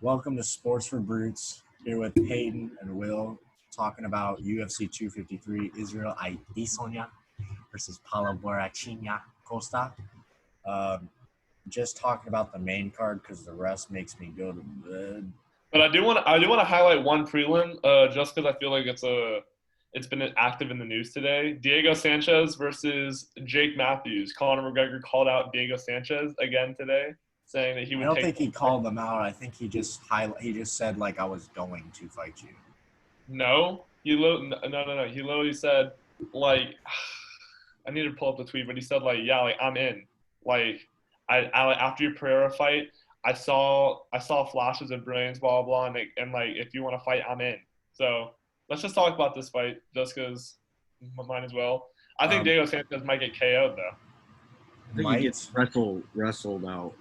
Welcome to Sports for Brutes. Here with Peyton and Will, talking about UFC 253 Israel Adesanya versus Paulo Costa. Just talking about the main card because the rest makes me go to bed. But I do want to highlight one prelim, just because I feel like it's been active in the news today. Diego Sanchez versus Jake Matthews. Conor McGregor called out Diego Sanchez again today, saying that he would. I don't think he called them out. I think he just said like I was going to fight you. No, no. He literally said like, I need to pull up the tweet, but he said like, yeah, like I'm in. Like I after your Pereira fight, I saw flashes of brilliance, blah blah, and like if you want to fight, I'm in. So let's just talk about this fight, just because mine as well. I think Diego Sanchez might get KO'd though. I think he gets wrestled out.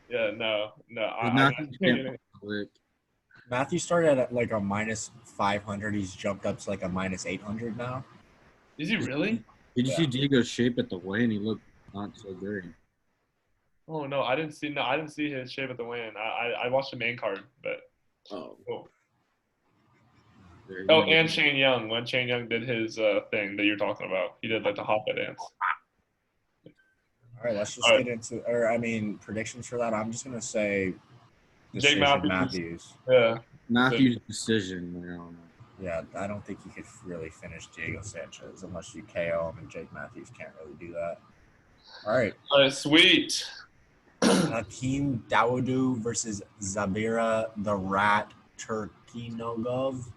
Yeah, no. Matthew started at like a minus 500. He's jumped up to like a minus 800 now. Is he really? Did you see Diego's shape at the weigh-in? He looked not so great. Oh no, I didn't see his shape at the weigh-in. I watched the main card, but and Shane Young, when Shane Young did his thing that you're talking about, he did like the hopper dance. All right, let's just get into predictions for that. I'm just gonna say Jake Matthews. Yeah, Matthews' decision. Yeah, I don't think you could really finish Diego Sanchez unless you KO him, and Jake Matthews can't really do that. All right, sweet. Hakeem Dawodu versus Zabira the Rat Turkinogov.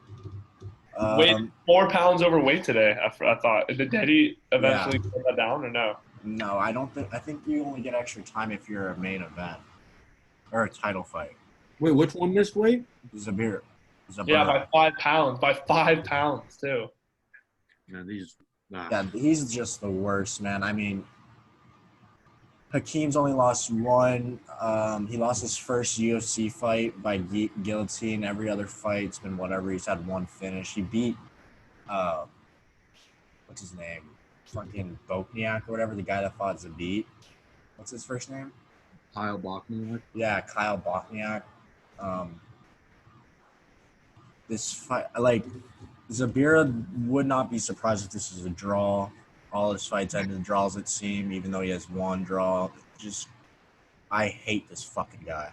Weighed 4 pounds overweight today. I thought. Did he eventually put that down or no? No, I don't think. I think you only get extra time if you're a main event or a title fight. Wait, which one missed weight? Zabira. Yeah, by 5 pounds. By 5 pounds too. Yeah, he's just the worst, man. I mean, Hakeem's only lost one. He lost his first UFC fight by guillotine. Every other fight's been whatever. He's had one finish. He beat, what's his name? Fucking Bochniak or whatever, the guy that fought Zabit. What's his first name? Kyle Bochniak. Yeah, Kyle Bochniak. This fight, like, Zabira would not be surprised if this is a draw. All his fights ended in draws, it seems, even though he has one draw. I hate this fucking guy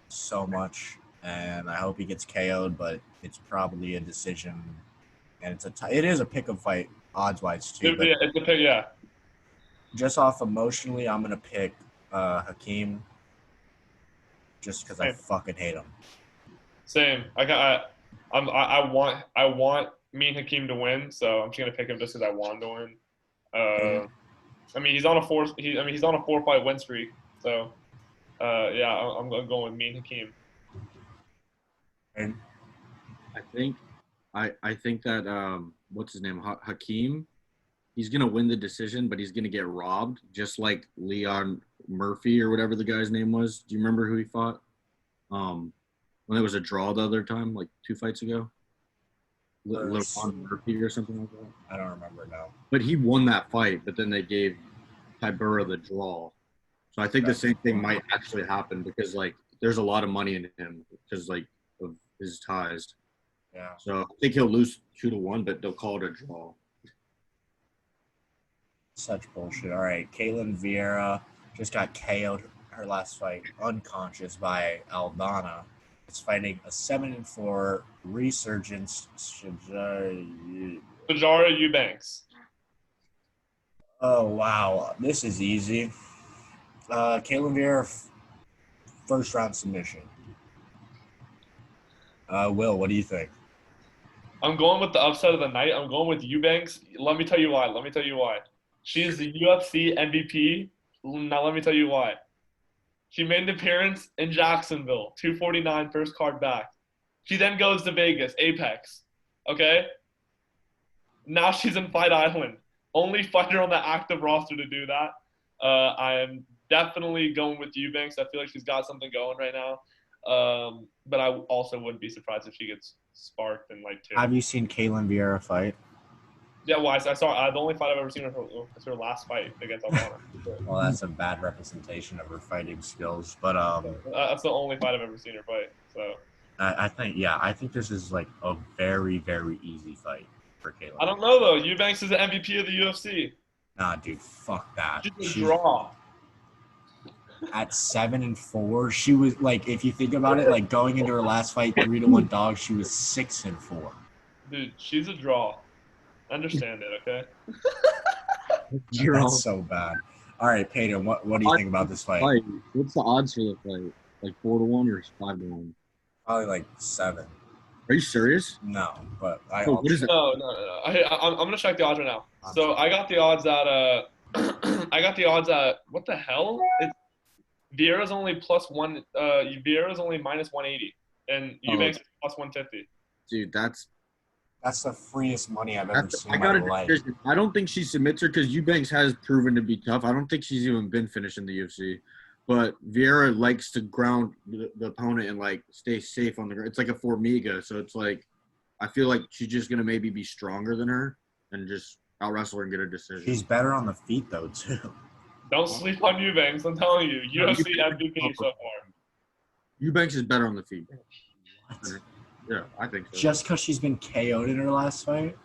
so much, and I hope he gets KO'd, but it's probably a decision, and it is a pick-up fight, odds-wise, too. It's a pick, yeah. Just off emotionally, I'm going to pick Hakeem just because I fucking hate him. Same. I want me and Hakeem to win, so I'm just gonna pick him just because I want him to win. I mean, he's on a 4-fight win streak, so yeah, I'm going with me and Hakeem. And I think that what's his name, Hakeem, he's gonna win the decision, but he's gonna get robbed, just like Leon Murphy or whatever the guy's name was. Do you remember who he fought? When it was a draw the other time, like 2 fights ago? Leon Murphy or something like that? I don't remember now. But he won that fight, but then they gave Tybura the draw. So I think the same thing might actually happen because, like, there's a lot of money in him because, like, of his ties. Yeah. So I think he'll lose 2-1, but they'll call it a draw. Such bullshit. All right, Caitlin Vieira just got KO'd her last fight, unconscious by Aldana. It's fighting a 7-4 resurgence Sijara Eubanks. Oh, wow. This is easy. Caitlin Vieira, first-round submission. Will, what do you think? I'm going with the upset of the night. I'm going with Eubanks. Let me tell you why. She is the UFC MVP. Now let me tell you why. She made an appearance in Jacksonville, 249, first card back. She then goes to Vegas, Apex. Okay? Now she's in Fight Island. Only fighter on the active roster to do that. I am definitely going with Eubanks. I feel like she's got something going right now. But I also wouldn't be surprised if she gets sparked in like 2. Have you seen Caitlin Vieira fight? Yeah, well, I saw the only fight I've ever seen was her last fight against Aldana. Well, that's a bad representation of her fighting skills, but that's the only fight I've ever seen her fight. So I think this is like a very, very easy fight for Kayla. I don't know though. Eubanks is the MVP of the UFC. Nah, dude, fuck that. She's a draw. At 7-4. She was like, if you think about it, like going into her last fight, 3-1 dog. She was 6-4. Dude, she's a draw. Understand it, okay? That's so bad. All right, Peyton, what do you think about this fight? What's the odds for the fight? Like 4-1 or 5-1? Probably like 7. Are you serious? No, but What is it? No. I'm gonna check the odds right now. So I got the odds at I got the odds at what the hell? Vieira's only +1. Vieira's only -180, and Eubanks is +150. Dude, that's the freest money I've ever seen I in got my life. decision. I don't think she submits her because Eubanks has proven to be tough. I don't think she's even been finished in the UFC. But Vieira likes to ground the opponent and like stay safe on the ground. It's like a Formiga, so it's like I feel like she's just gonna maybe be stronger than her and just out wrestle her and get a decision. She's better on the feet though too. Don't sleep on Eubanks. I'm telling you, UFC MVP so far. Eubanks is better on the feet. What? Yeah, I think so. Just because she's been KO'd in her last fight?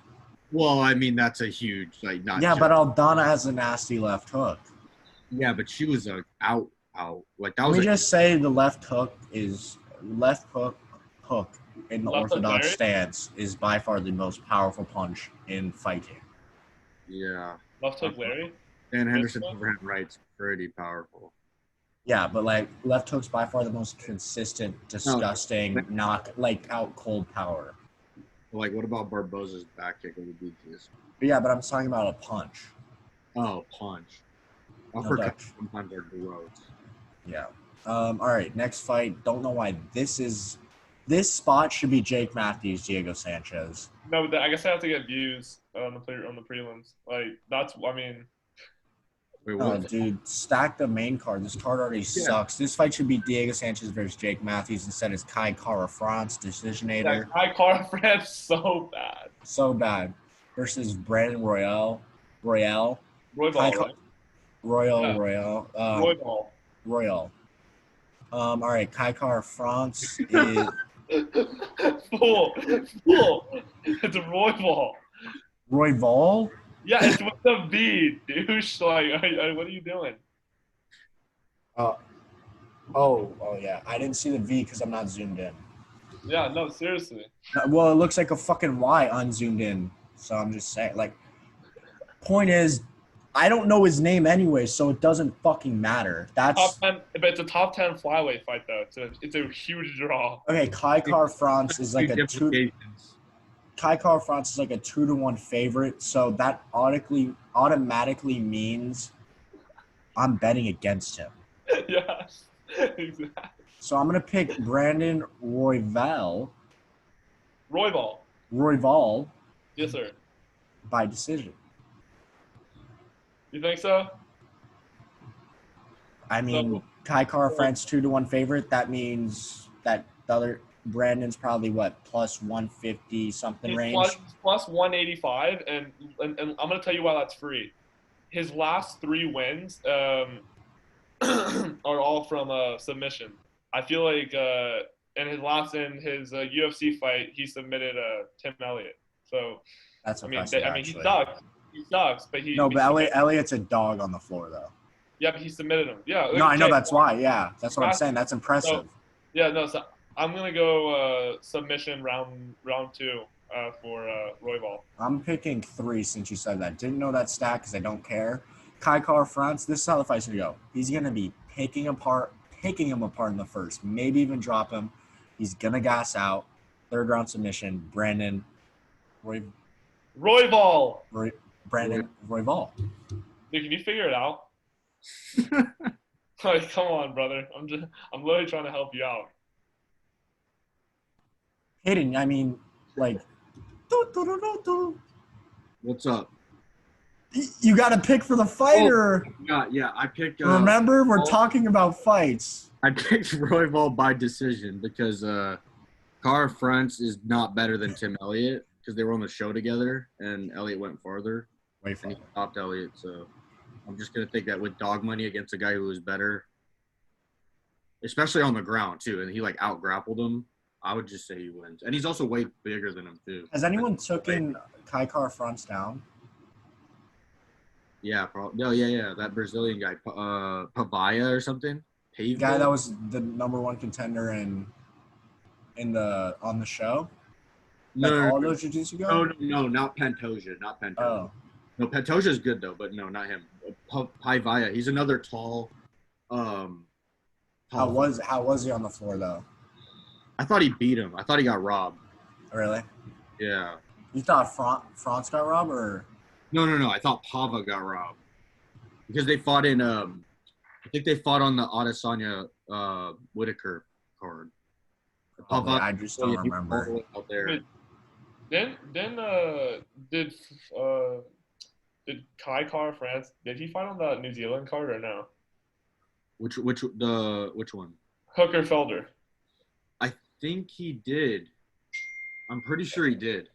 Well, I mean that's a huge like not. Yeah, just, but Aldana has a nasty left hook. yeah, but she was out like that Let was. me just say the left hook in the Left hook orthodox Larry? stance is by far the most powerful punch in fighting. Yeah. Left hook Larry. Dan Henderson's one? overhand right's pretty powerful. Yeah, but like left hook's by far the most consistent, disgusting, out cold power. Like, what about Barboza's back kick? What would be this? But yeah, but I'm talking about a punch. Oh, punch. No Uppercuts doubt. sometimes are gross. Yeah. All right, next fight. Don't know why this spot should be Jake Matthews, Diego Sanchez. No, I guess I have to get views on the prelims. Like that's, I mean, Wait, Oh, what? dude, stack the main card. This card already sucks. This fight should be Diego Sanchez versus Jake Matthews. Instead, it's Kai Kara France, decisionator. my car friend so bad. So bad. Versus Brandon Royale. Roy Ball, Kai right? Royale. Roy Ball. Royale. All right, Kai Kara France is Fool. It's a Roy Ball. Roy Vol. Yeah, it's with the V, douche. Like, what are you doing? Oh, yeah. I didn't see the V because I'm not zoomed in. Yeah, no, seriously. Well, it looks like a fucking Y unzoomed in. So I'm just saying, like, point is, I don't know his name anyway, so it doesn't fucking matter. That's Top 10, but it's a top 10 flyweight fight though. It's a huge draw. okay. Kai Kara France is like a two. Kai Kara France is like a 2-1 favorite, so that automatically means I'm betting against him. Yes, exactly. So I'm gonna pick Brandon Royval Royval. Yes, sir. by decision. You think so? I mean, Kai Kara France 2-1 favorite. That means that the other Brandon's probably what plus 150 something He's range. plus 185, and I'm gonna tell you why that's free. His last 3 wins are all from submission. I feel like in his UFC fight, he submitted Tim Elliott. So That's I mean, impressive. he sucks. He sucks, but he. No, he but Elliott's a dog on the floor though. Yeah, but he submitted him. Yeah. No, I know that's why. Yeah, that's what I'm saying. That's impressive. So I'm gonna go submission round 2 for Royval. I'm picking 3 since you said that. Didn't know that stat because I don't care. Kai Kara France, this is how the fight's gonna go. He's gonna be picking him apart in the first, maybe even drop him. He's gonna gas out. 3rd round submission. Brandon Royval. Royval. Dude, can you figure it out? Like, come on, brother. I'm literally trying to help you out. Hayden, I mean, like, What's up? you got to pick for the fighter. Yeah, I picked. Remember, we're talking about fights. I picked Royval by decision because Kara France is not better than Tim Elliott because they were on the show together and Elliott went farther. Wait for And it. he stopped Elliott, so I'm just gonna take that with dog money against a guy who was better. especially on the ground too, and he like out grappled him. I would just say he wins, and he's also way bigger than him too. Has anyone taken Kai Car Fronts down? Yeah, no, yeah, that Brazilian guy, Pavaya or something. The guy that was the #1 contender on the show. No, all those jiu-jitsu guys? No, not Pantoja, not Pantoja. Oh, No, Pantoja is good though, but no, not him. Pavaya, he's another tall. how was he on the floor though? I thought he beat him. I thought he got robbed. Really? Yeah. You thought France got robbed or? No. I thought Pava got robbed because they fought in. I think they fought on the Adesanya Whitaker card. Probably, I just don't remember. Out there. Did Kai Car France? Did he fight on the New Zealand card or no? Which one? Hooker Felder. I think he did. I'm pretty sure he did.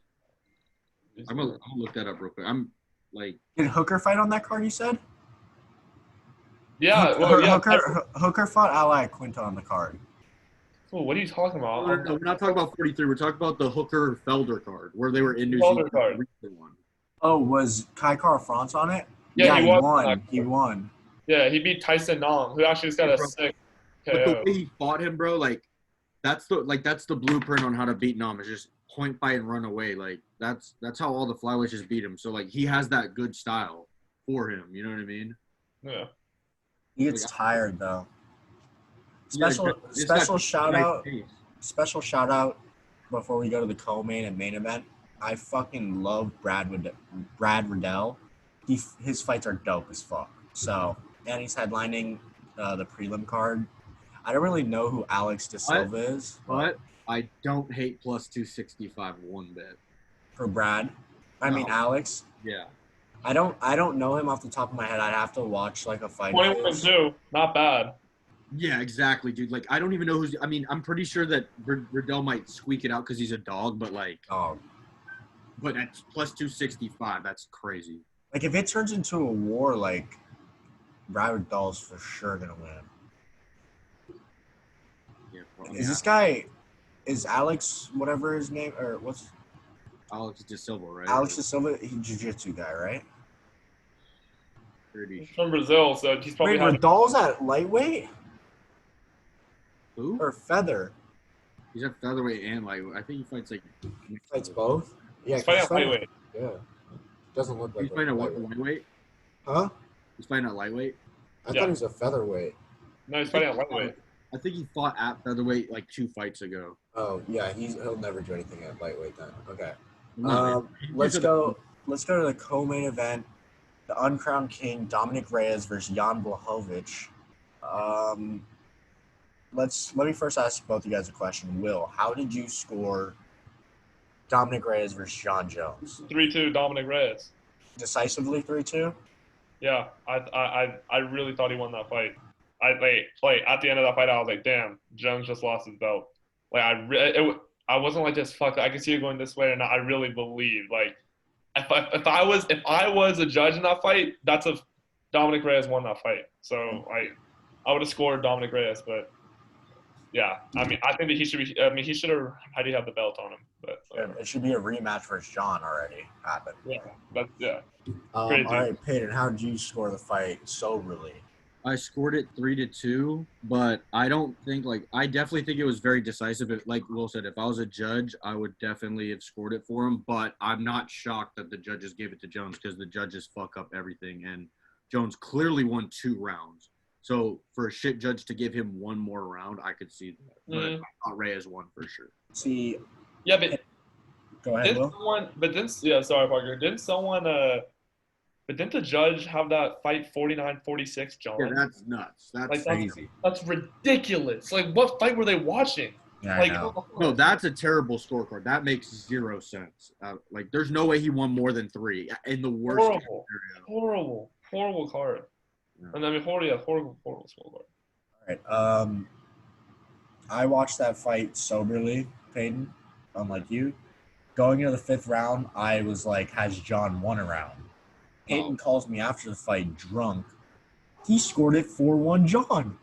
I'm gonna look that up real quick. I'm like. Did Hooker fight on that card? You said. Yeah. Hooker fought Ally Quinto on the card. Oh, what are you talking about? No, we're not talking about 43. We're talking about the Hooker Felder card where they were in New Zealand. Oh, was Kai Car France on it? Yeah, he won. He won. Yeah, he beat Tyson Nong, who actually just got a sick KO. But the way he fought him, bro, like that's the blueprint on how to beat Nam. Is just point fight and run away. Like that's how all the flyweights just beat him. So like he has that good style for him. You know what I mean? Yeah. He gets tired though. Special shout out before we go to the co-main and main event. I fucking love Brad Riddell. His fights are dope as fuck. So, and he's headlining the prelim card. I don't really know who Alex De Silva is, but I don't hate plus 265 one bit. For Brad, I mean Alex. Yeah. I don't know him off the top of my head. I'd have to watch like a fight. 21-2, not bad. Yeah, exactly, dude. Like, I don't even know who's. I mean, I'm pretty sure that Riddell might squeak it out because he's a dog, but like. Oh. But at plus 265, that's crazy. Like, if it turns into a war, like, Brad Riddell's for sure gonna win. Yeah. This guy? Is Alex whatever his name or what's? Alex De Silva, right? Alex De Silva, he's a jiu-jitsu guy, right? He's from Brazil, so he's probably. Wait, Riddell's at lightweight. Who? Or feather? He's at featherweight and lightweight. I think he fights like. He fights both. Yeah, he's fighting at lightweight. Yeah. Doesn't look like. He's fighting at lightweight. Huh? He's fighting at lightweight. I thought he was a featherweight. No, he's fighting at lightweight. I think he fought at featherweight like 2 fights ago. Oh yeah, he'll never do anything at lightweight then. Okay. Let's go to the co-main event. The uncrowned king Dominic Reyes versus Jan Blachowicz. Let me first ask both of you guys a question. Will, how did you score Dominic Reyes versus Jon Jones? 3-2 Dominic Reyes. Decisively 3-2? Yeah, I really thought he won that fight. At the end of that fight, I was like, damn, Jones just lost his belt. Like I wasn't like this. Fuck, I could see it going this way, and I really believe like if I was a judge in that fight, Dominic Reyes won that fight. So I would have scored Dominic Reyes, but yeah, I mean I think that he should be. I mean he should have had to have the belt on him, but it should be a rematch versus John already happened. Yeah, all right, Peyton, how did you score the fight soberly? I scored it 3-2, but I definitely think it was very decisive. Like Will said, if I was a judge, I would definitely have scored it for him. But I'm not shocked that the judges gave it to Jones because the judges fuck up everything, and Jones clearly won 2 rounds. So for a shit judge to give him 1 more round, I could see that. But I thought Reyes won for sure. See, yeah, but go ahead, Will. Sorry, Parker. But didn't the judge have that fight 49-46, John? Yeah, that's nuts. That's crazy. That's ridiculous. Like, what fight were they watching? Yeah, like, I know. No, that's a terrible scorecard. That makes 0 sense. Like, there's no way he won more than 3 in the worst horrible card. Yeah. And I mean, horrible scorecard. All right. I watched that fight soberly, Peyton, unlike you. Going into the 5th round, I was like, has John won a round? Peyton calls me after the fight drunk. He scored it 4-1 John.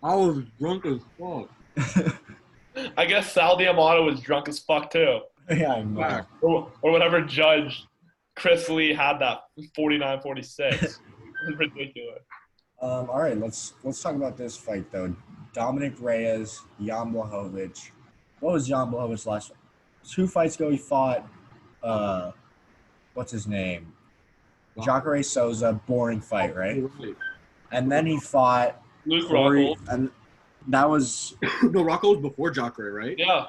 I was drunk as fuck. I guess Sal Diamato was drunk as fuck too. Yeah, I know. Back. Or whatever judge Chris Lee had that 49-46. Ridiculous. All right, let's talk about this fight though. Dominic Reyes, Jan Blachowicz. What was Jan Blachowicz last? 2 fights ago, he fought. What's his name? Jacare Souza. Boring fight, right? And then he fought Luke Corey, Rockhold. and that was No, Rocco was before Jacare, right? Yeah.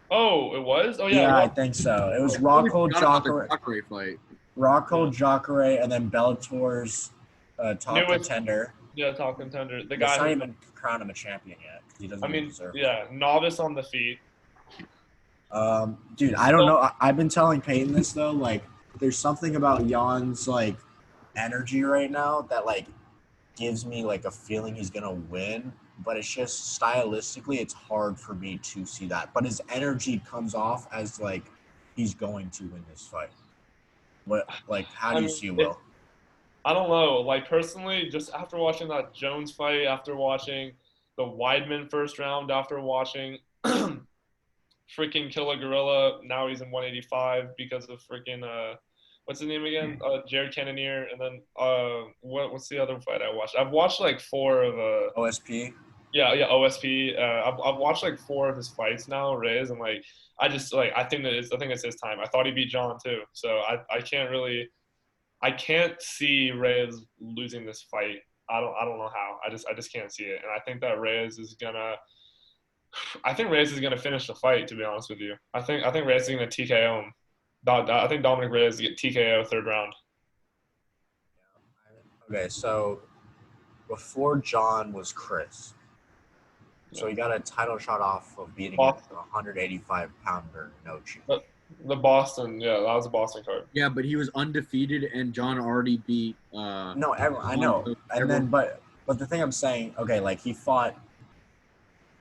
Oh, it was? Oh, yeah. yeah, I think so. It was Rockhold, Jacare, Jacare fight. Rockhold, Jacare, and then Bellator's top Newest- contender. Yeah, top contender. The Let's guy not who, even crown him a champion yet because he doesn't I even mean, deserve it. yeah, novice on the feet. Dude, I don't know. I've been telling Peyton this though. Like, there's something about Jan's like energy right now that like gives me like a feeling he's gonna win. But it's just stylistically, it's hard for me to see that. But his energy comes off as like he's going to win this fight. What like? How do you see Will? I don't know. Like, personally, just after watching that Jones fight, after watching the Weidman first round, after watching freaking Killer Gorilla, now he's in 185 because of freaking, what's his name again? Jared Cannonier. And then, what's the other fight I watched? I've watched like 4 of, OSP. yeah, OSP. I've watched like 4 of his fights now, Reyes, and like I just like I think it's his time. I thought he beat John too, so I can't see Reyes losing this fight. I don't know how. I just can't see it, and I think that Reyes is gonna finish the fight. To be honest with you, I think Reyes is gonna TKO him. I think Dominic Reyes get TKO 3rd round. Okay, so before John was Chris. So he got a title shot off of beating a 185-pounder, no cheat. The Boston, yeah, that was a Boston card. Yeah, but he was undefeated, and John already beat. No, I know. And then, but the thing I'm saying, okay, like he fought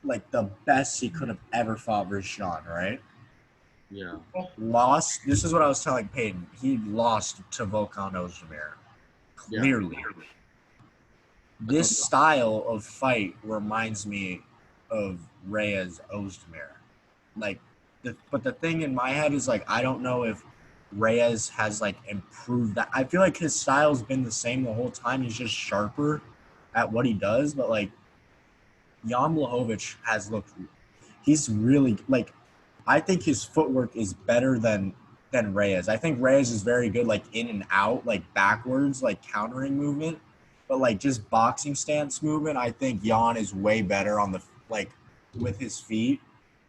like the best he could have ever fought versus Sean, right? Yeah. Lost. This is what I was telling Peyton. He lost to Volkan Ozdemir. Clearly. Yeah. This style of fight reminds me of Reyes Ozdemir. Like, but the thing in my head is like I don't know if Reyes has like improved that. I feel like his style's been the same the whole time. He's just sharper at what he does. But like Jan Blachowicz has looked. He's really like. I think his footwork is better than Reyes. I think Reyes is very good, like in and out, like backwards, like countering movement. But like just boxing stance movement, I think Jan is way better on the like with his feet.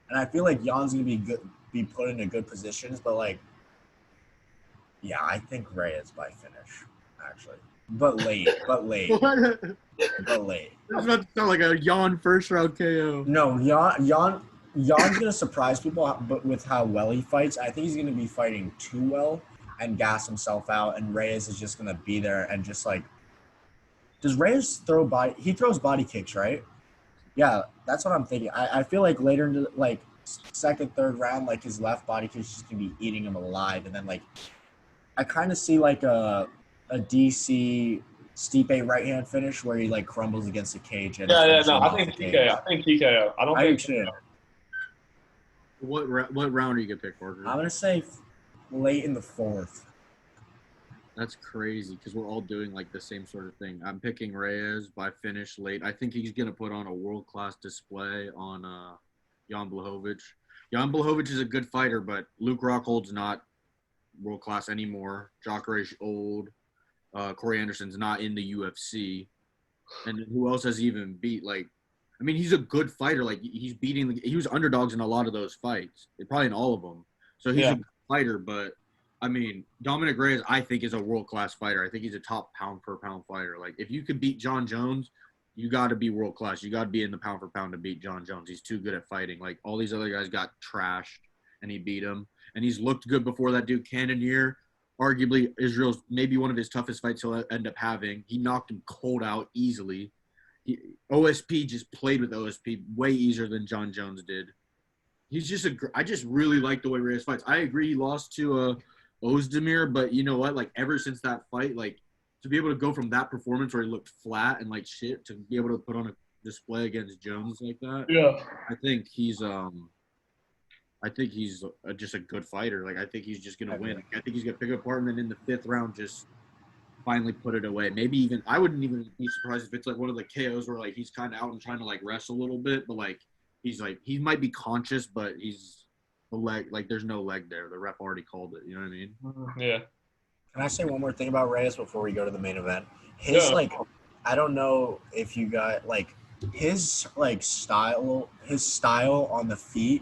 And I feel like Jan's gonna be put into good positions, but like, yeah, I think Reyes by finish, actually, but late. That's about to sound like a Jan first round KO. No, Jan's gonna surprise people, but with how well he fights, I think he's gonna be fighting too well and gas himself out, and Reyes is just gonna be there and just like. Does Reyes throw body? He throws body kicks, right? Yeah, that's what I'm thinking. I feel like later into like 2nd, 3rd round, like his left body kick is just gonna be eating him alive, and then like I kind of see like a DC Stipe right hand finish where he like crumbles against the cage. And no, I think TKO. I think TKO. I don't think. Too. What round are you gonna pick, Parker? I'm gonna say late in the 4th. That's crazy because we're all doing like the same sort of thing. I'm picking Reyes by finish late. I think he's gonna put on a world-class display on Jan Blachowicz. Jan Blachowicz is a good fighter, but Luke Rockhold's not world-class anymore. Jacare's old. Corey Anderson's not in the UFC. And who else has he even beat? Like, I mean, he's a good fighter. Like, he was underdogs in a lot of those fights. Probably in all of them. So he's a good fighter, but I mean, Dominic Reyes, I think, is a world-class fighter. I think he's a top pound-for-pound fighter. Like, if you could beat John Jones, you got to be world-class. You got to be in the pound-for-pound to beat John Jones. He's too good at fighting. Like, all these other guys got trashed, and he beat him. And he's looked good before that dude. Cannonier, arguably Israel's maybe one of his toughest fights he'll end up having. He knocked him cold out easily. OSP just played with OSP way easier than John Jones did. He's just I just really like the way Reyes fights. I agree he lost to Ozdemir, but you know what? Like, ever since that fight, like, to be able to go from that performance where he looked flat and like shit to be able to put on a display against Jones like that. Yeah. I think he's just a good fighter. Like I think he's just gonna win. I think he's gonna pick it apart and then in the 5th round just finally put it away. Maybe even I wouldn't even be surprised if it's like one of the KOs where like he's kind of out and trying to like rest a little bit, but like he might be conscious, but he's the leg like there's no leg there. The ref already called it. You know what I mean? Yeah. Can I say one more thing about Reyes before we go to the main event? His I don't know if you got like his like style on the feet.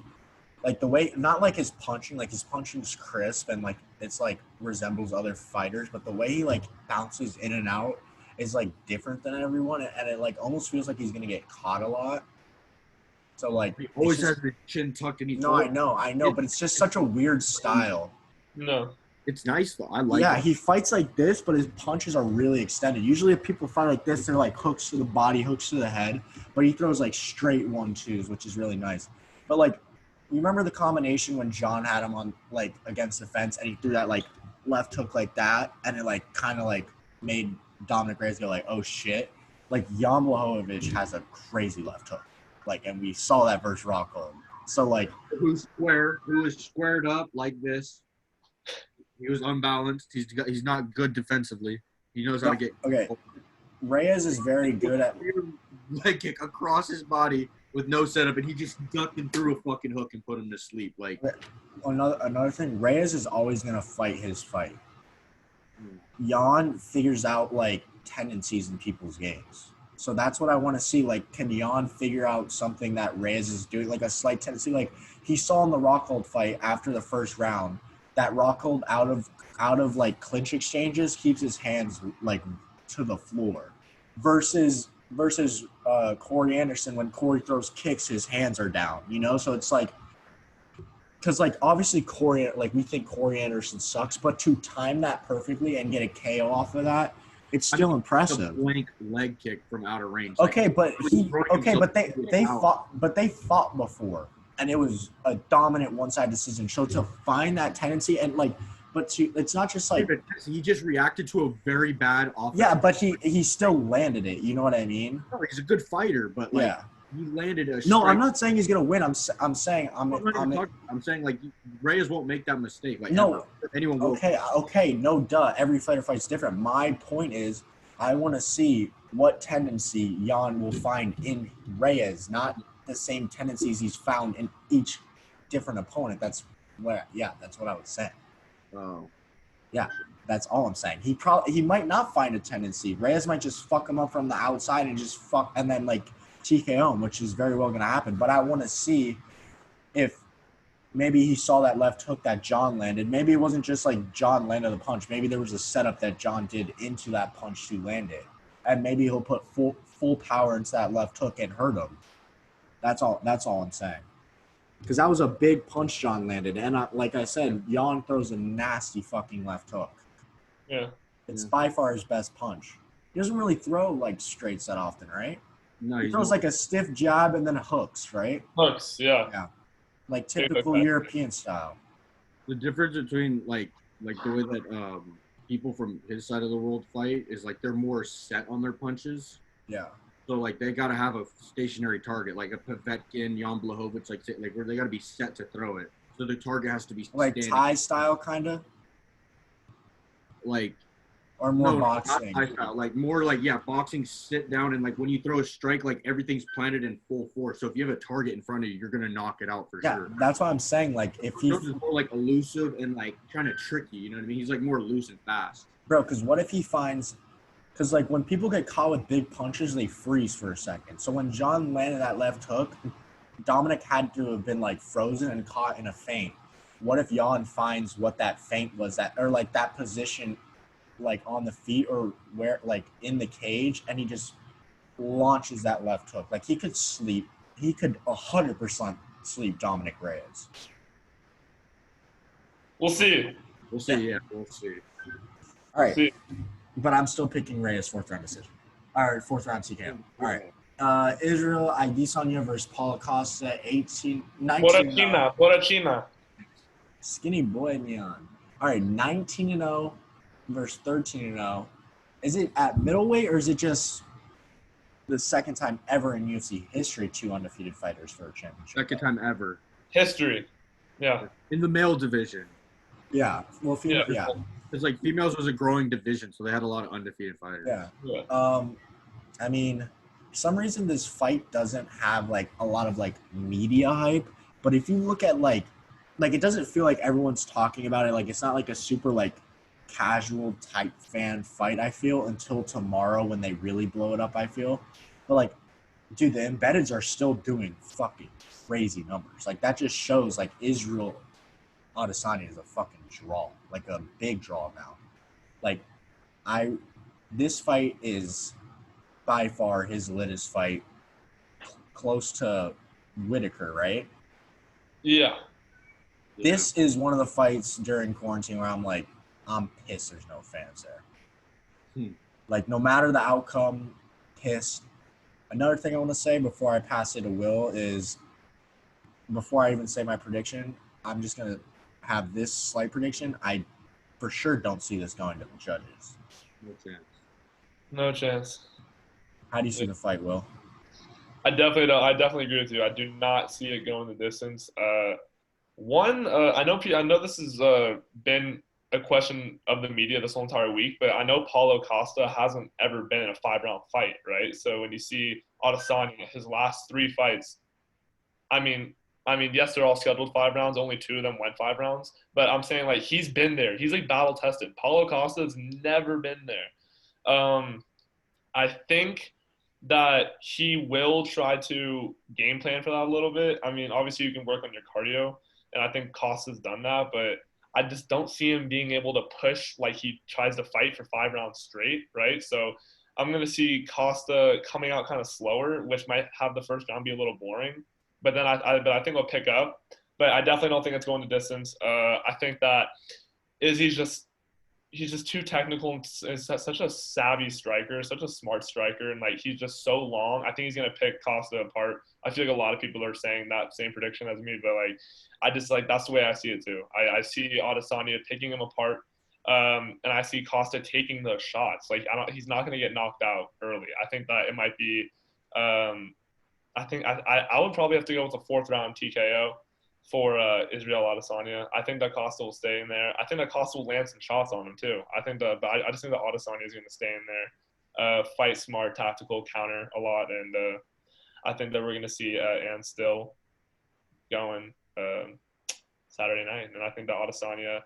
Like the way, not like his punching's crisp and like it's like resembles other fighters, but the way he like bounces in and out is like different than everyone, and it like almost feels like he's gonna get caught a lot. So like he always has his chin tucked in. No, I know, but it's just such a weird style. No, it's nice though. I like. Yeah, it. he fights like this, but his punches are really extended. Usually, if people fight like this, they're like hooks to the body, hooks to the head, but he throws like straight 1-2s, which is really nice. But like. You remember the combination when John had him on like against the fence and he threw that like left hook like that and it like kind of like made Dominic Reyes go like, oh shit. Like Jan Blachowicz has a crazy left hook. Like, and we saw that versus Rockhold. So like who was squared up like this. He was unbalanced. He's not good defensively. He knows how to get Reyes is very good at leg kick across his body with no setup, and he just ducked and threw a fucking hook and put him to sleep. Like another thing, Reyes is always gonna fight his fight. Jan figures out like tendencies in people's games, so that's what I want to see. Like, can Jan figure out something that Reyes is doing, like a slight tendency? Like he saw in the Rockhold fight after the first round that Rockhold out of like clinch exchanges keeps his hands like to the floor, versus Corey Anderson, when Corey throws kicks, his hands are down, you know? So it's like, because like obviously Corey, like we think Corey Anderson sucks, but to time that perfectly and get a KO off of that, it's still impressive. A blank leg kick from out of range. Okay, but they fought before, and it was a dominant one-side decision. So to find that tendency and like. But it's not just like he just reacted to a very bad offense. Yeah, but he still landed it. You know what I mean? No, he's a good fighder, but like he landed a. No, I'm not saying he's gonna win. I'm saying I'm saying like Reyes won't make that mistake. Like no, anyone will. Okay, no, duh. Every fighter fights different. My point is, I want to see what tendency Jan will find in Reyes, not the same tendencies he's found in each different opponent. That's what I was saying. Oh. Yeah, that's all I'm saying. He might not find a tendency. Reyes might just fuck him up from the outside and then like TKO him, which is very well going to happen. But I want to see if maybe he saw that left hook that John landed. Maybe it wasn't just like John landed the punch. Maybe there was a setup that John did into that punch to land it. And maybe he'll put full power into that left hook and hurt him. That's all I'm saying. Because that was a big punch John landed. And like I said, Jan throws a nasty fucking left hook. Yeah. It's by far his best punch. He doesn't really throw like straights that often, right? No, he throws like a stiff jab and then hooks, right? Hooks, yeah. Yeah. Like typical European style. The difference between like the way that people from his side of the world fight is like they're more set on their punches. Yeah. So like they gotta have a stationary target, like a Povetkin, Jan Blachowicz, like where they gotta be set to throw it. So the target has to be like Thai style, kind of. Like, or more boxing. Thai style, like more like boxing. Sit down and like when you throw a strike, like everything's planted in full force. So if you have a target in front of you, you're gonna knock it out for sure. Yeah, that's what I'm saying. Like if he's more like elusive and like trying to trick you, you know what I mean? He's like more loose and fast. Bro, because what if he finds? Because, like, when people get caught with big punches, they freeze for a second. So when John landed that left hook, Dominic had to have been, like, frozen and caught in a feint. What if Jan finds what that feint was, or, like, that position, like, on the feet or where, like, in the cage, and he just launches that left hook? Like, he could 100% sleep Dominic Reyes. We'll see. We'll see. All right. But I'm still picking Reyes 4th round decision. All right, 4th round TKO. All right. Isreal, Adesanya versus Paulo Costa, 19. China. Skinny boy Neon. All right, 19-0 versus 13-0. Is it at middleweight or is it just the second time ever in UFC history 2 undefeated fighters for a championship. Second time ever. History. Yeah. In the male division. Yeah. Well, female. Yeah. It's like females was a growing division, so they had a lot of undefeated fighters. Yeah. I mean, for some reason this fight doesn't have like a lot of like media hype, but if you look at like it doesn't feel like everyone's talking about it. Like it's not like a super like casual type fan fight, I feel, until tomorrow when they really blow it up, I feel. But like, dude, the embeddeds are still doing fucking crazy numbers. Like that just shows like Isreal Adesanya is a fucking draw, like a big draw now. Like this fight is by far his littest fight, close to Whitaker, right? Yeah. This is one of the fights during quarantine where I'm like, I'm pissed there's no fans there. Like, no matter the outcome, pissed. Another thing I want to say before I pass it to Will is, before I even say my prediction, I'm just going to have this slight prediction. I for sure don't see this going to the judges. No chance. No chance. How do you see the fight, Will? I definitely don't. I definitely agree with you. I do not see it going the distance. I know this has been a question of the media this whole entire week, but I know Paulo Costa hasn't ever been in a 5-round fight, right? So when you see Adesanya, his last 3 fights, I mean, yes, they're all scheduled 5 rounds. Only 2 of them went 5 rounds. But I'm saying, like, he's been there. He's, like, battle-tested. Paulo Costa has never been there. I think that he will try to game plan for that a little bit. I mean, obviously, you can work on your cardio, and I think Costa's done that. But I just don't see him being able to push like he tries to fight for 5 rounds straight, right? So I'm going to see Costa coming out kind of slower, which might have the first round be a little boring. But then I think he'll pick up. But I definitely don't think it's going to distance. I think that he's just too technical and is such a savvy striker, such a smart striker, and like he's just so long. I think he's gonna pick Costa apart. I feel like a lot of people are saying that same prediction as me, but like I just like that's the way I see it too. I see Adesanya picking him apart, and I see Costa taking the shots. Like he's not gonna get knocked out early. I think that it might be. I think I would probably have to go with a 4th round TKO for Isreal Adesanya. I think that Costa will stay in there. I think that Costa will land some shots on him too. I just think that Adesanya is going to stay in there, fight smart, tactical, counter a lot, and I think that we're going to see Ann Still going Saturday night, and I think that Adesanya.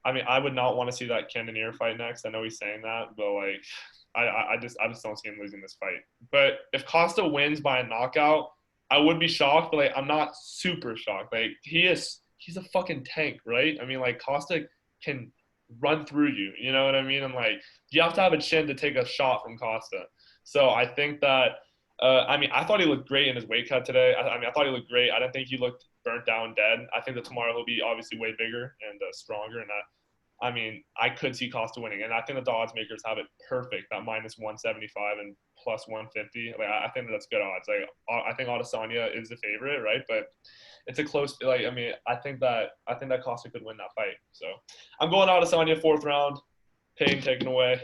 I mean, I would not want to see that Cannonier fight next. I know he's saying that, but like, I just don't see him losing this fight. But if Costa wins by a knockout, I would be shocked, but like I'm not super shocked. Like he's a fucking tank, right? I mean, like Costa can run through you, you know what I mean? And like you have to have a chin to take a shot from Costa. So I think that I thought he looked great in his weight cut today. I thought he looked great. I didn't think he looked burnt down dead. I think that tomorrow he'll be obviously way bigger and stronger, and I could see Costa winning, and I think that the odds makers have it perfect, that minus 175 and plus 150. Like I think that's good odds. Like I think Adesanya is the favorite, right? But it's a close. Like I think that Costa could win that fight. So I'm going Adesanya 4th round. Payne taken away.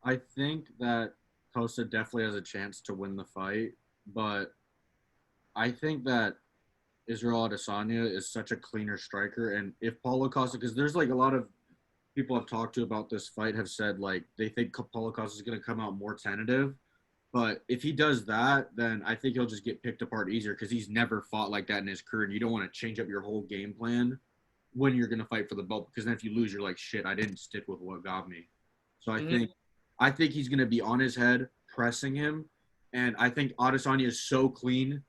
I think that Costa definitely has a chance to win the fight, but I think that Isreal Adesanya is such a cleaner striker, and if Paulo Costa, because there's like a lot of people I've talked to about this fight have said like they think Paulo Costa is going to come out more tentative, but if he does that, then I think he'll just get picked apart easier because he's never fought like that in his career, and you don't want to change up your whole game plan when you're going to fight for the belt, because then if you lose, you're like, shit, I didn't stick with what got me. So I think he's going to be on his head, pressing him, and I think Adesanya is so clean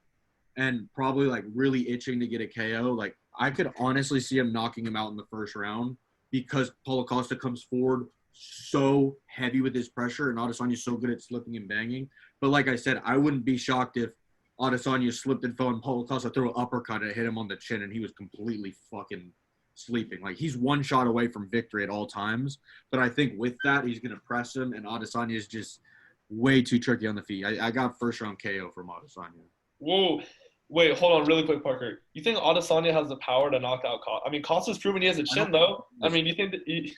and probably like really itching to get a KO. Like I could honestly see him knocking him out in the 1st round because Paulo Costa comes forward so heavy with his pressure and Adesanya's so good at slipping and banging. But like I said, I wouldn't be shocked if Adesanya slipped and fell and Paulo Costa threw an uppercut and hit him on the chin and he was completely fucking sleeping. Like he's 1 shot away from victory at all times. But I think with that, he's going to press him, and Adesanya is just way too tricky on the feet. I got 1st round KO from Adesanya. Whoa. Wait, hold on really quick, Parker. You think Adesanya has the power to knock out Costa? I mean, Costa's proven he has a chin, though. I mean, you think that he's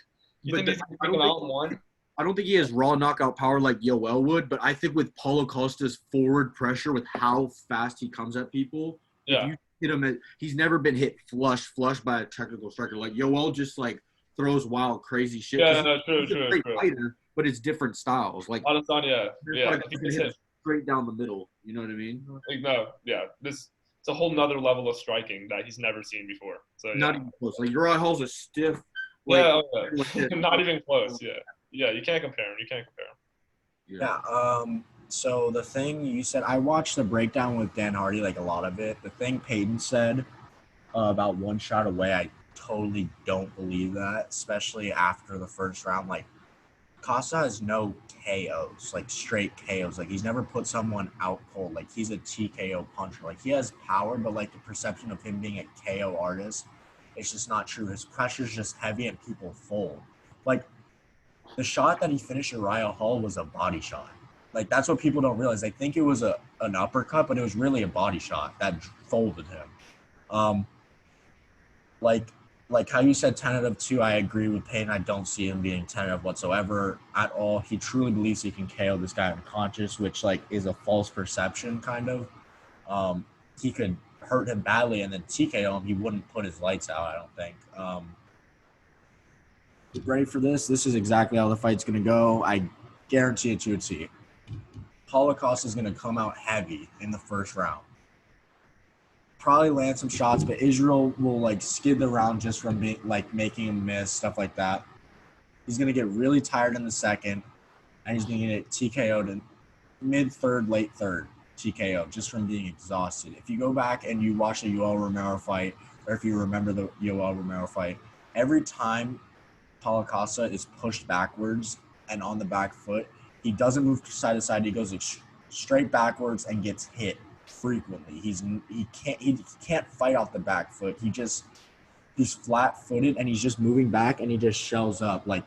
going to take him out in 1? I don't think he has raw knockout power like Yoel would, but I think with Paulo Costa's forward pressure, with how fast he comes at people, if Yeah. you hit him, he's never been hit flush by a technical striker. Like Yoel just like throws wild, crazy shit. Yeah, 'Cause no, true, he's a true, great true. fighter, but it's different styles. Like Adesanya, yeah. he's gonna hit him straight down the middle. You know what I mean? Like, no, yeah. It's a whole nother level of striking that he's never seen before. So yeah. Not even close. Like Uriah Hall's a stiff. Like, Yeah, not even close. Yeah, yeah. You can't compare him. You can't compare him. Yeah. So the thing you said, I watched the breakdown with Dan Hardy, like a lot of it. The thing Peyton said about one shot away, I totally don't believe that, especially after the first round. Like Costa has no KOs, like straight KOs. Like he's never put someone out cold. Like he's a TKO puncher. Like he has power, but like the perception of him being a KO artist, it's just not true. His pressure's just heavy and people fold. Like the shot that he finished Uriah Hall was a body shot. Like that's what people don't realize. They think it was an uppercut, but it was really a body shot that folded him. Um, like how you said tentative too, I agree with Payne. I don't see him being tentative whatsoever at all. He truly believes he can KO this guy unconscious, which like is a false perception kind of. He could hurt him badly and then TKO him. He wouldn't put his lights out, I don't think. Ready for this? This is exactly how the fight's going to go. I guarantee it to a T. Paulo Costa is going to come out heavy in the first round. Probably land some shots, but Isreal will like skid the round just from being like making him miss, stuff like that. He's going to get really tired in the second, and he's going to get TKO'd in mid-third, late third TKO just from being exhausted. If you go back and you watch the Yoel Romero fight, or if you remember the Yoel Romero fight, every time Paulo Costa is pushed backwards and on the back foot, he doesn't move side to side. He goes straight backwards and gets hit frequently. He can't fight off the back foot. He's flat-footed and he's just moving back and he just shells up. Like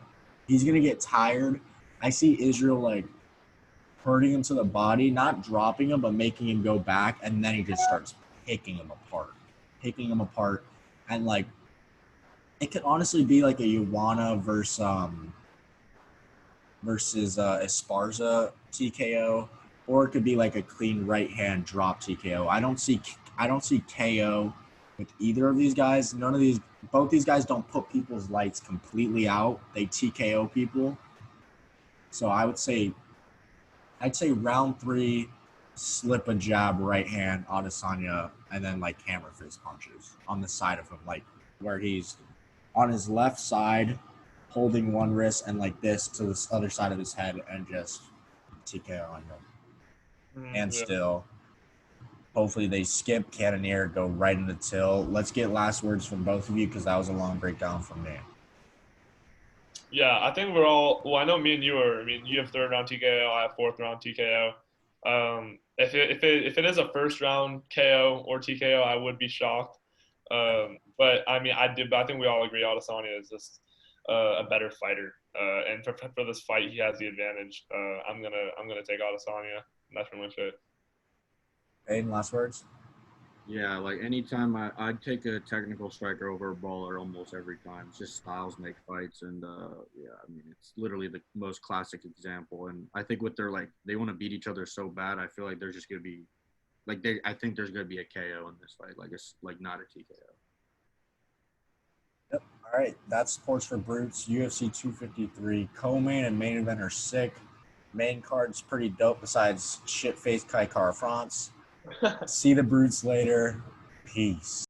he's gonna get tired. I see Isreal like hurting him to the body, not dropping him, but making him go back, and then he just starts picking him apart, and like it could honestly be like a Ioana versus Esparza TKO, or it could be like a clean right hand drop TKO. I don't see KO with either of these guys. Both these guys don't put people's lights completely out. They TKO people. So I'd say round 3, slip a jab right hand Adesanya, and then like hammer fist punches on the side of him, like where he's on his left side, holding one wrist and like this to the other side of his head and just TKO on him. And still, hopefully they skip Cannoneer, go right into Till. Let's get last words from both of you because that was a long breakdown from me. Yeah, I think we're all. Well, I know me and you are. I mean, you have third round TKO. I have fourth round TKO. If it is a first round KO or TKO, I would be shocked. But I mean, I think we all agree Adesanya is just a better fighter. And for this fight, he has the advantage. I'm gonna take Adesanya. That's pretty much it. Aiden, last words? Yeah, like anytime I'd take a technical striker over a brawler almost every time. It's just styles make fights, and yeah, I mean it's literally the most classic example. And I think with their like they want to beat each other so bad, I feel like there's just gonna be I think there's gonna be a KO in this fight, like it's like not a TKO. Yep. All right, that's Sports for Brutes. UFC 253 co-main and main event are sick. Main card's pretty dope. Besides shit-faced Kai Kara France. See the Brutes later. Peace.